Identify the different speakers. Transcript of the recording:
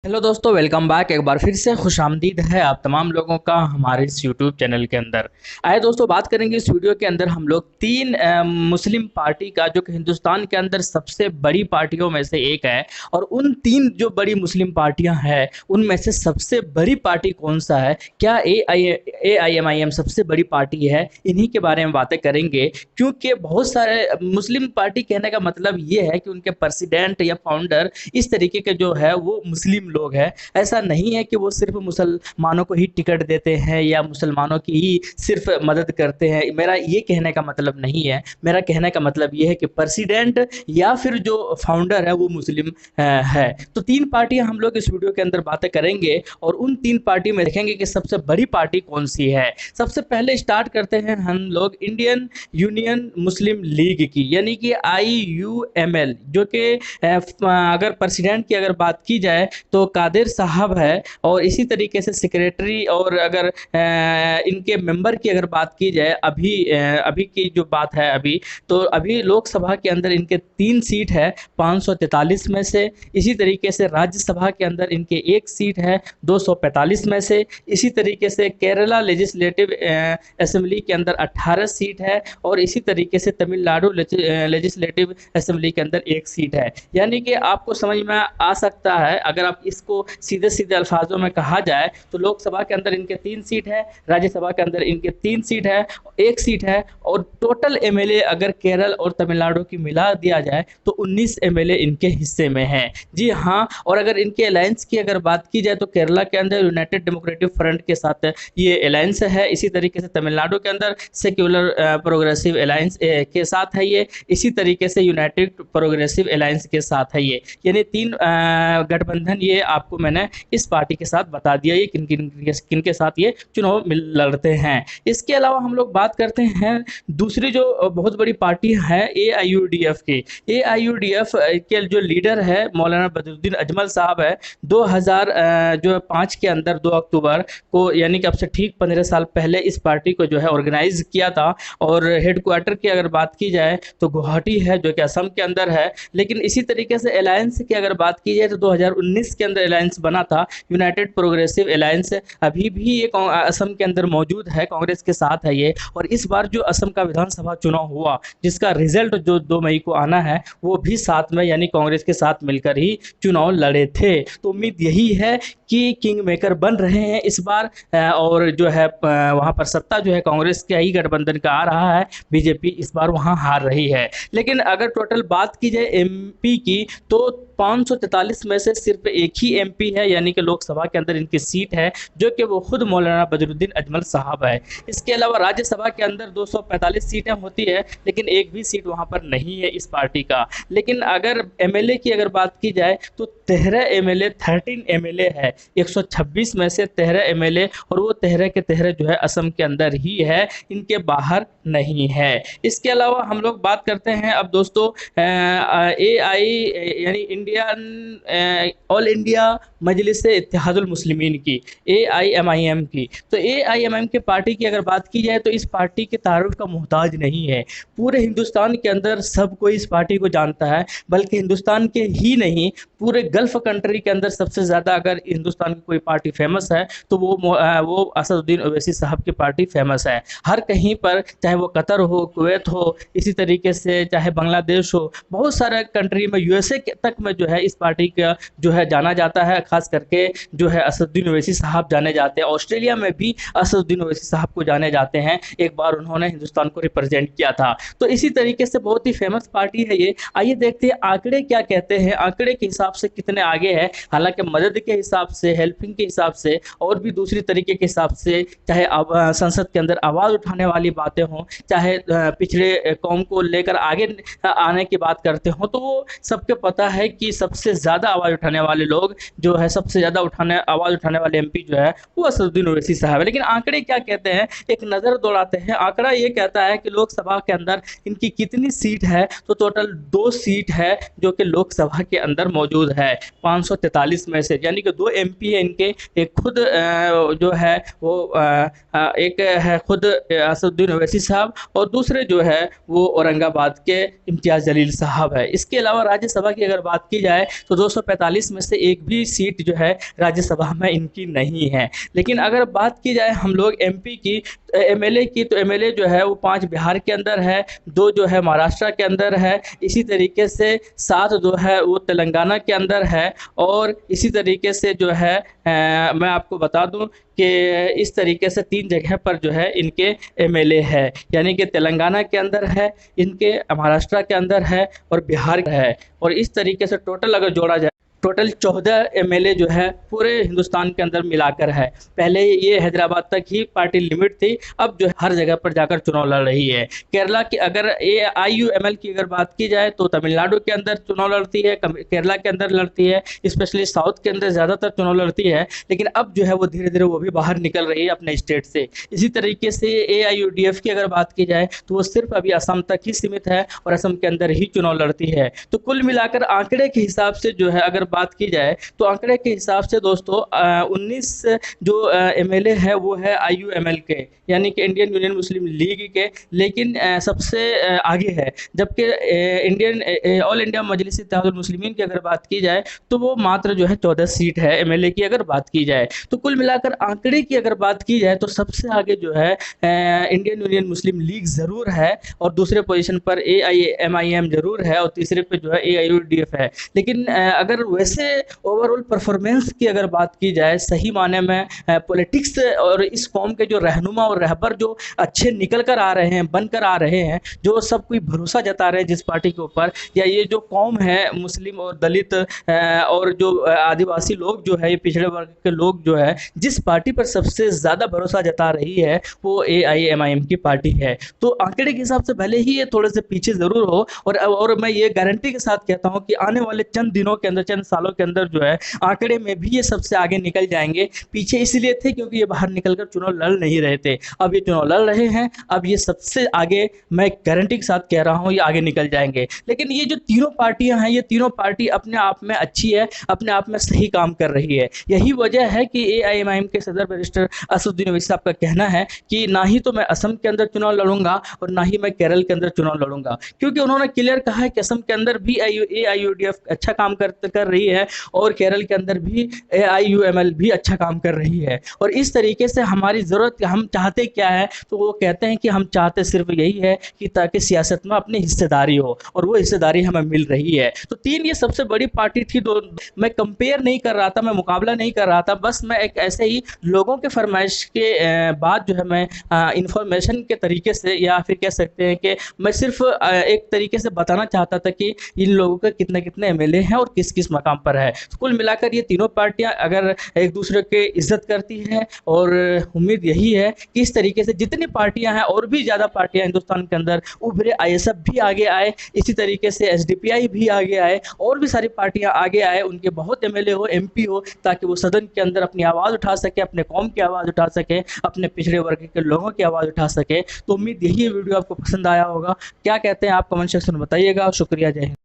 Speaker 1: Hello दोस्तों, welcome back. एक बार फिर से खुशामदीद है आप तमाम लोगों का हमारे इस यूट्यूब चैनल के अंदर। आए दोस्तों, बात करेंगे इस वीडियो के अंदर हम लोग तीन मुस्लिम पार्टी का, जो कि हिंदुस्तान के अंदर सबसे बड़ी पार्टियों में से एक है। और उन तीन जो बड़ी मुस्लिम पार्टियां हैं उनमें से सबसे बड़ी पार्टी कौन सा है, क्या AIMIM सबसे बड़ी पार्टी है, इन्हीं के बारे में बातें करेंगे। क्योंकि बहुत सारे मुस्लिम पार्टी कहने का मतलब ये है कि उनके प्रेसिडेंट या फाउंडर इस तरीके के जो है वो मुस्लिम लोग हैं। ऐसा नहीं है कि वो सिर्फ मुसलमानों को ही टिकट देते हैं या मुसलमानों की ही सिर्फ मदद करते हैं। मेरा ये कहने का मतलब नहीं है। मेरा कहने का मतलब ये है कि प्रेसिडेंट या फिर जो फाउंडर है वो मुस्लिम है। तो तीन पार्टियां हम लोग इस वीडियो के अंदर बातें करेंगे और उन तीन पार्टी में देखेंगे कि सबसे बड़ी पार्टी कौन सी है। सबसे पहले स्टार्ट करते हैं हम लोग इंडियन यूनियन मुस्लिम लीग की, यानी कि IUML, जो कि अगर प्रेसिडेंट की अगर बात की जाए तो कादिर साहब है। और इसी तरीके से सेक्रेटरी, और अगर इनके मेंबर की अगर बात की जाए अभी की जो बात है अभी, तो अभी लोकसभा के अंदर इनके 3 सीट है 543 में से। इसी तरीके से राज्यसभा के अंदर इनके 1 सीट है 245 में से। इसी तरीके से केरला लेजिस्लेटिव असेंबली के अंदर 18 सीट है। और इसी तरीके से तमिलनाडु लेजिस्लेटिव असेंबली के अंदर 1 सीट है। यानी कि आपको समझ में आ सकता है, अगर आप इसको सीधे सीधे अल्फाजों में कहा जाए तो लोकसभा के अंदर इनके 3 सीट है, राज्यसभा के अंदर इनके 3 सीट है, 1 सीट है। और टोटल MLA अगर केरल और तमिलनाडु की मिला दिया जाए तो 19 MLA इनके हिस्से में है। जी हाँ। और अगर इनके अलायंस की अगर बात की जाए तो केरला के अंदर यूनाइटेड डेमोक्रेटिक फ्रंट के साथ ये अलायंस है। इसी तरीके से तमिलनाडु के अंदर सेक्युलर प्रोग्रेसिव अलायंस के साथ है ये। इसी तरीके से यूनाइटेड प्रोग्रेसिव अलायंस के साथ है ये। यानी तीन गठबंधन ये आपको मैंने इस पार्टी के साथ बता दिया ये किन किन किन के साथ ये चुनाव लड़ते हैं। इसके अलावा हम लोग बात करते हैं दूसरी जो बहुत बड़ी पार्टी है AIUDF की। AIUDF के जो लीडर है मौलाना बदरुद्दीन अजमल साहब है। 2005 के अंदर 2 अक्टूबर को, यानी कि अब से ठीक 15 साल पहले इस पार्टी को जो है ऑर्गेनाइज किया था। और हेडक्वार्टर की अगर बात की जाए तो गुवाहाटी है, जो कि असम के अंदर है। लेकिन इसी तरीके से अलायंस की अगर बात की जाए तो 2019 के अंदर अलायंस बना था, यूनाइटेड प्रोग्रेसिव अलायंस। अभी भी ये असम के अंदर मौजूद है, कांग्रेस के साथ है ये। और इस बार जो असम का विधानसभा चुनाव हुआ, जिसका रिजल्ट जो 2 मई को आना है, वो भी साथ में यानी कांग्रेस के साथ मिलकर ही चुनाव लड़े थे। तो उम्मीद यही है कि किंग मेकर बन रहे हैं इस बार। और जो है वहाँ पर सत्ता जो है कांग्रेस के ही गठबंधन का आ रहा है। बीजेपी इस बार वहाँ हार रही है। लेकिन अगर टोटल बात की जाए MP की तो 543 में से सिर्फ एक ही MP है, यानी कि लोकसभा के अंदर इनकी सीट है, जो कि वो खुद मौलाना बदरुद्दीन अजमल साहब है। इसके अलावा राज्यसभा के अंदर 245 सीटें होती है, लेकिन एक भी सीट वहाँ पर नहीं है इस पार्टी का। लेकिन अगर MLA की अगर बात की जाए तो 13 MLA है। 126 में से 13 MLA, और वो 13 के 13 जो है असम के अंदर ही है, इनके बाहर नहीं है। इसके अलावा हम लोग बात करते हैं अब दोस्तों AI यानी इंडियन ऑल इंडिया मजलिस इत्तेहादुल मुस्लिमीन की, AIMIM की। तो AIMIM के पार्टी की अगर बात की जाए तो इस पार्टी के तारुफ का मोहताज नहीं है। पूरे हिंदुस्तान के अंदर सब कोई इस पार्टी को जानता है, बल्कि हिंदुस्तान के ही नहीं पूरे गल्फ कंट्री के अंदर सबसे ज़्यादा अगर हिंदुस्तान की कोई पार्टी फेमस है तो वो असदुद्दीन ओवैसी साहब की पार्टी फेमस है। हर कहीं पर, चाहे वो कतर हो, कुवैत हो, इसी तरीके से चाहे बांग्लादेश हो, बहुत सारे कंट्री में, USA तक में जो है इस पार्टी का जो है जाना जाता है। खास करके जो है असदुद्दीन ओवैसी साहब जाने जाते हैं। ऑस्ट्रेलिया में भी असदुद्दीन ओवैसी साहब को जाने जाते हैं, एक बार उन्होंने हिंदुस्तान को रिप्रेजेंट किया था। तो इसी तरीके से बहुत ही फेमस पार्टी है ये। आइए देखते हैं आंकड़े क्या कहते हैं, आंकड़े के हिसाब से कितने आगे है। हालांकि मदद के हिसाब से, हेल्पिंग के हिसाब से, और भी दूसरी तरीके के हिसाब से, चाहे संसद के अंदर आवाज़ उठाने वाली बातें हों, चाहे पिछड़े कौम को लेकर आगे आने की बात करते हो, तो वो सबके पता है कि सबसे ज़्यादा आवाज़ उठाने वाले लोग जो है, सबसे ज़्यादा आवाज़ उठाने वाले MP जो है वो असदुद्दीन ओवैसी साहब है। लेकिन आंकड़े क्या कहते हैं, एक नज़र दौड़ाते हैं। आंकड़ा ये कहता है कि लोकसभा के अंदर इनकी कितनी सीट है, तो टोटल 2 सीट है जो कि लोकसभा के अंदर मौजूद है 543 में से। यानी कि 2 MP है इनके, एक खुद जो है वो एक है खुद असदुद्दीन ओवैसी साहब, और दूसरे जो है वो औरंगाबाद के इम्तियाज़ जलील साहब है। इसके अलावा राज्यसभा की अगर बात की जाए तो 245 में से एक भी सीट सीट जो है राज्यसभा में इनकी नहीं है। लेकिन अगर बात की जाए हम लोग एमपी की, एमएलए की, तो एमएलए जो है वो 5 बिहार के अंदर है, 2 जो है महाराष्ट्र के अंदर है, इसी तरीके से 7 जो है वो तेलंगाना के अंदर है। और इसी तरीके से जो है मैं आपको बता दूं कि इस तरीके से 3 जगह पर जो है इनके एमएलए है, यानी कि तेलंगाना के अंदर है इनके, महाराष्ट्र के अंदर है और बिहार है। और इस तरीके से टोटल अगर जोड़ा जाए, टोटल 14 एमएलए जो है पूरे हिंदुस्तान के अंदर मिलाकर है। पहले ये हैदराबाद तक ही पार्टी लिमिट थी, अब जो है हर जगह पर जाकर चुनाव लड़ रही है। केरला की अगर AIUML की अगर बात की जाए तो तमिलनाडु के अंदर चुनाव लड़ती है, केरला के अंदर लड़ती है, स्पेशली साउथ के अंदर ज़्यादातर चुनाव लड़ती है। लेकिन अब जो है वो धीरे धीरे वो भी बाहर निकल रही है अपने स्टेट से। इसी तरीके से AIUDF की अगर बात की जाए तो वो सिर्फ अभी असम तक ही सीमित है और असम के अंदर ही चुनाव लड़ती है। तो कुल मिलाकर आंकड़े के हिसाब से जो है अगर बात की जाए तो आंकड़े के हिसाब से दोस्तों 19 जो एमएलए है वो है IUML के, यानी कि इंडियन यूनियन मुस्लिम लीग के। लेकिन सबसे आगे है, जबकि इंडियन ऑल इंडिया मजलिस इत्तेहादुल मुस्लिमीन की अगर बात की जाए तो वो मात्र जो है 14 सीट है एमएलए की अगर बात की जाए। तो कुल मिलाकर आंकड़े की अगर बात की जाए तो सबसे आगे जो है इंडियन यूनियन मुस्लिम लीग ज़रूर है, और दूसरे पोजीशन पर AIMIM ज़रूर है, और तीसरे पे जो है AIUDF है। लेकिन अगर वैसे ओवरऑल परफॉर्मेंस की अगर बात की जाए, सही माने में पॉलिटिक्स और इस कौम के जो रहनुमा और रहबर जो अच्छे निकल कर आ रहे हैं, बनकर आ रहे हैं, जो सब कोई भरोसा जता रहे हैं जिस पार्टी के ऊपर, या ये जो कौम है मुस्लिम और दलित और जो आदिवासी लोग जो है, ये पिछड़े वर्ग के लोग जो है, जिस पार्टी पर सबसे ज़्यादा भरोसा जता रही है वो AIMIM की पार्टी है। तो आंकड़े के हिसाब से भले ही ये थोड़े से पीछे ज़रूर हो, और मैं ये गारंटी के साथ कहता हूँ कि आने वाले चंद दिनों के अंदर, चंद सालों के अंदर जो है आंकड़े में भी ये सबसे आगे निकल जाएंगे। पीछे इसलिए थे क्योंकि ये बाहर निकलकर चुनाव लड़ नहीं रहे थे, अब ये चुनाव लड़ रहे हैं, अब ये सबसे आगे, मैं गारंटी के साथ कह रहा हूँ, ये आगे निकल जाएंगे। लेकिन ये जो तीनों पार्टियां हैं, ये तीनों पार्टी अपने आप में अच्छी है, अपने आप में सही काम कर रही है। यही वजह है कि AIMIM के सदर बैरिस्टर असदुद्दीन ओवैसी साहब का कहना है कि ना ही तो मैं असम के अंदर चुनाव लड़ूंगा और ना ही मैं केरल के अंदर चुनाव लड़ूंगा, क्योंकि उन्होंने क्लियर कहा है कि असम के अंदर भी AIUDF अच्छा काम कर रही है और केरल के अंदर भी AIUML भी अच्छा काम कर रही है। और इस तरीके से हमारी ज़रूरत, हम चाहते क्या है, तो वो कहते हैं कि हम चाहते सिर्फ यही है कि ताकि सियासत में अपनी हिस्सेदारी हो, और वो हिस्सेदारी हमें मिल रही है। तो 3 ये सबसे बड़ी पार्टी थी। दो, मैं कंपेयर नहीं कर रहा था, मैं मुकाबला नहीं कर रहा था, बस मैं एक ऐसे ही लोगों के फरमाइश के बाद जो है मैं इंफॉर्मेशन के तरीके से, या फिर कह सकते हैं कि मैं सिर्फ एक तरीके से बताना चाहता था कि इन लोगों के कितने कितने एमएलए हैं और किस किस मकाम पर है। तो कुल मिलाकर ये तीनों पार्टियां अगर एक दूसरे के इज्जत करती हैं, और उम्मीद यही है कि इस तरीके से जितनी पार्टियां हैं, और भी ज़्यादा पार्टियां हिंदुस्तान के अंदर उभरे, ISF भी आगे आए, इसी तरीके से SDPI भी आगे आए, और भी सारी पार्टियां आगे आए, उनके बहुत एमएलए हो, MP हो, ताकि वो सदन के अंदर अपनी आवाज़ उठा सके, अपने कौम की आवाज़ उठा सके, अपने पिछड़े वर्ग के लोगों की आवाज़ उठा सके। तो उम्मीद यही है वीडियो आपको पसंद आया होगा। क्या कहते हैं आप कमेंट सेक्शन में बताइएगा। शुक्रिया, जय हिंद।